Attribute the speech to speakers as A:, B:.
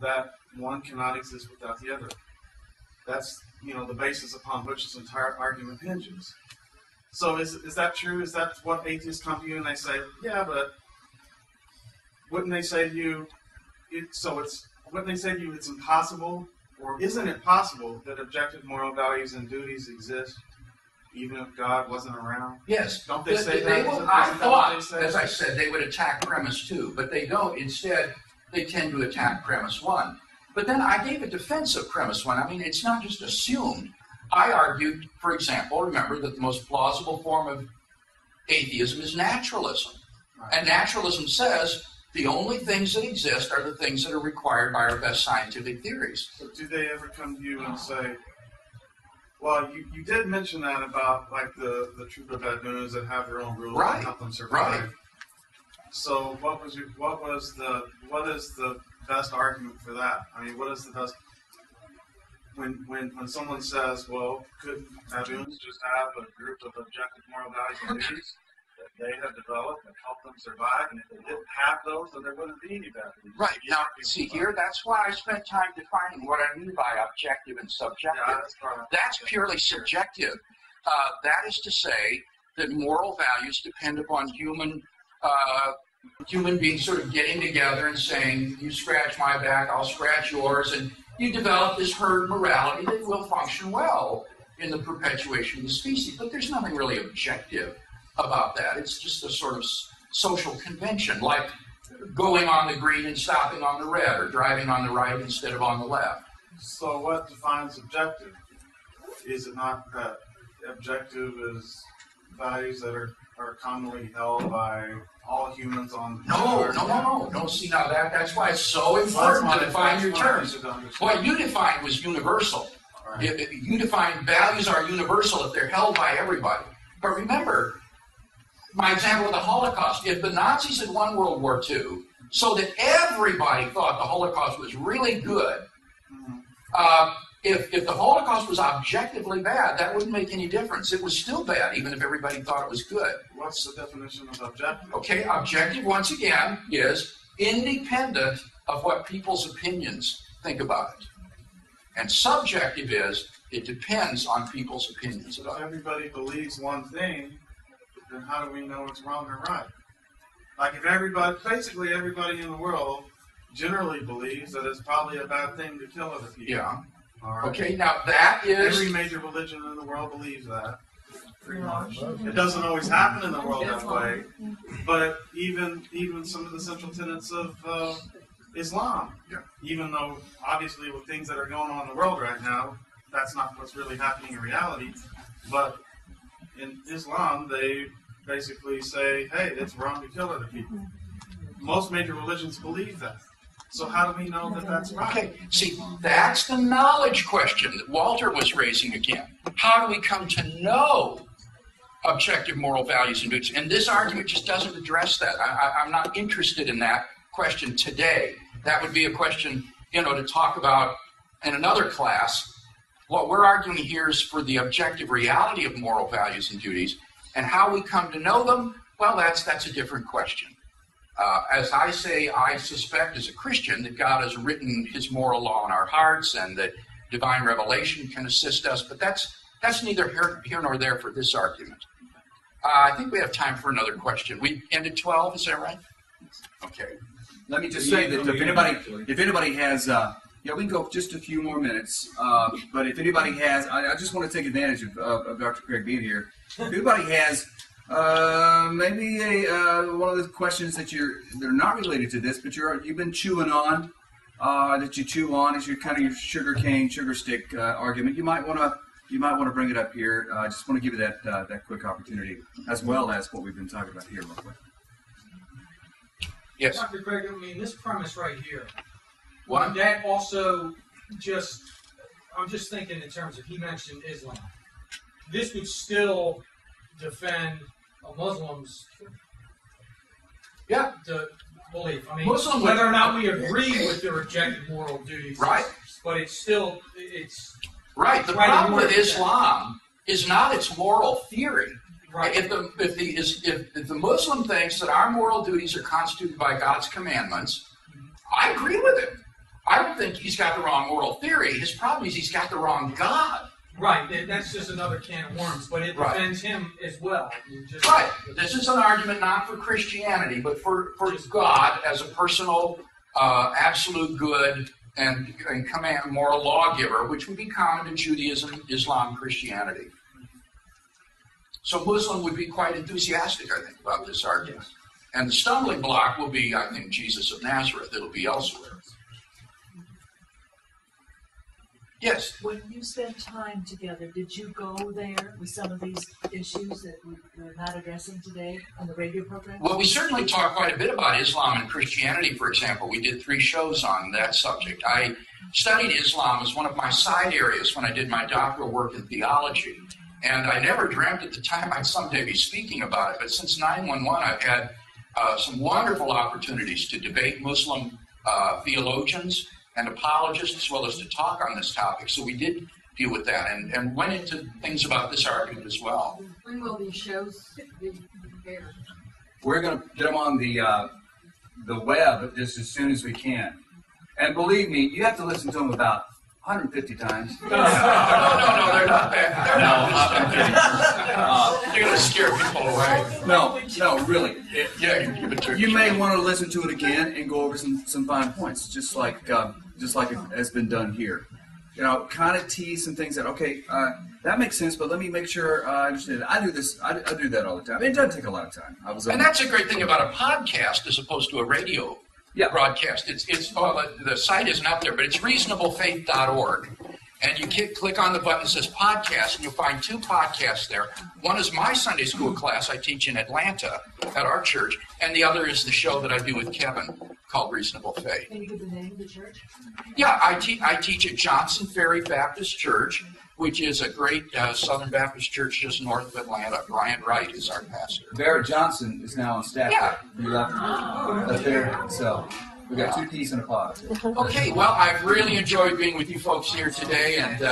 A: that one cannot exist without the other. That's, the basis upon which this entire argument hinges. So is that true? Is that what atheists come to you and they say, yeah, but wouldn't they say to you, wouldn't they say to you it's impossible, or isn't it possible that objective moral values and duties exist even if God wasn't around?
B: Yes.
A: Don't they say that?
B: I thought, as I said, they would attack premise 2, but they don't. Instead, they tend to attack premise 1. But then I gave a defense of premise 1. I mean, it's not just assumed. I argued, for example, remember that the most plausible form of atheism is naturalism. Right. And naturalism says the only things that exist are the things that are required by our best scientific theories.
A: So do they ever come to you and say, well, you did mention that about like the troop of baboons that have their own rules and help them survive.
B: Right.
A: So what is the best argument for that? I mean, what is the best when someone says, well, could baboons just have a group of objective moral values and duties that they have developed that help them survive, and if they didn't have those, then there wouldn't be any baboons.
B: Right. Now, see here, that's why I spent time defining what I mean by objective and subjective.
A: Yeah,
B: that's purely subjective. That is to say that moral values depend upon human beings sort of getting together and saying, you scratch my back, I'll scratch yours, and you develop this herd morality that will function well in the perpetuation of the species. But there's nothing really objective about that. It's just a sort of social convention, like going on the green and stopping on the red, or driving on the right instead of on the left.
A: So what defines objective? Is it not that objective is values that are commonly held by all humans on the earth?
B: No. See, now that's why it's so important to define your terms. What you defined was universal. Right. You defined values are universal if they're held by everybody. But remember, my example of the Holocaust, if the Nazis had won World War II, so that everybody thought the Holocaust was really good, if the Holocaust was objectively bad, that wouldn't make any difference. It was still bad, even if everybody thought it was good.
A: What's the definition of objective?
B: Okay, objective, once again, is independent of what people's opinions think about it. And subjective is, it depends on people's opinions about it.
A: If everybody believes one thing, then how do we know it's wrong or right? Like if basically everybody in the world generally believes that it's probably a bad thing to kill other people.
B: Yeah.
A: All right.
B: Okay, now that is...
A: Every major religion in the world believes that, pretty much. It doesn't always happen in the world that way, but even some of the central tenets of Islam, even though obviously with things that are going on in the world right now, that's not what's really happening in reality, but in Islam, they basically say, hey, it's wrong to kill other people. Most major religions believe that. So how do we know that that's right?
B: Okay, see, that's the knowledge question that Walter was raising again. How do we come to know objective moral values and duties? And this argument just doesn't address that. I'm not interested in that question today. That would be a question, to talk about in another class. What we're arguing here is for the objective reality of moral values and duties, and how we come to know them, well, that's a different question. As I say, I suspect as a Christian that God has written his moral law in our hearts and that divine revelation can assist us, but that's neither here nor there for this argument. I think we have time for another question. We ended 12, is that right? Okay.
C: Let me just say that if anybody has, we can go just a few more minutes, but if anybody has, I just want to take advantage of Dr. Craig being here. If anybody has maybe one of the questions that they're not related to this, but you've been chewing on, that you chew on as your kind of your sugar stick argument, you might want to bring it up here. I just want to give you that quick opportunity, as well as what we've been talking about here real quick.
B: Yes.
D: Dr. Craig, this premise right here,
B: what?
D: That also I'm just thinking in terms of, he mentioned Islam. This would still defend a Muslim's belief. I mean,
B: Muslim
D: whether or not we agree with their objective moral duties,
B: right?
D: But it's
B: right. The problem with Islam is not its moral theory.
D: Right.
B: If the Muslim thinks that our moral duties are constituted by God's commandments, I agree with him. I don't think he's got the wrong moral theory. His problem is he's got the wrong God.
D: Right, that's just another can of worms, but it defends him as well.
B: Right. This is an argument not for Christianity, but for God as a personal, absolute good and command moral lawgiver, which would be common to Judaism, Islam, Christianity. So Muslim would be quite enthusiastic, I think, about this argument. And the stumbling block will be, I think, Jesus of Nazareth. It'll be elsewhere. Yes?
E: When you spent time together, did you go there with some of these issues that we're not addressing today on the radio program?
B: Well, we certainly talk quite a bit about Islam and Christianity, for example. We did 3 shows on that subject. I studied Islam as one of my side areas when I did my doctoral work in theology. And I never dreamt at the time I'd someday be speaking about it. But since 9/11, I've had some wonderful opportunities to debate Muslim theologians and apologists, as well as to talk on this topic. So we did deal with that and went into things about this argument as well.
F: When will these shows be aired?
C: We're going to get them on the web just as soon as we can. And believe me, you have to listen to them about 150 times.
B: No, they're not bad. They're not. They're going to scare people away.
C: No, really.
B: Give it to
C: You may want to listen to it again and go over some fine points, just like it has been done here. Kind of tease some things that that makes sense, but let me make sure I understand it. I do this. I do that all the time. It doesn't take a lot of time.
B: And that's a great thing about a podcast as opposed to a radio broadcast. The site isn't up there, but it's reasonablefaith.org. And you click on the button that says podcast, and you'll find 2 podcasts there. One is my Sunday school class I teach in Atlanta at our church, and the other is the show that I do with Kevin called Reasonable Faith.
E: Can you give the name of the church?
B: Yeah, I teach at Johnson Ferry Baptist Church, which is a great Southern Baptist church just north of Atlanta. Brian Wright is our pastor.
C: Barrett Johnson is now on staff.
B: Yeah.
C: You left up there, so we got 2 peas in a pod.
B: Okay, well, I've really enjoyed being with you folks here today, and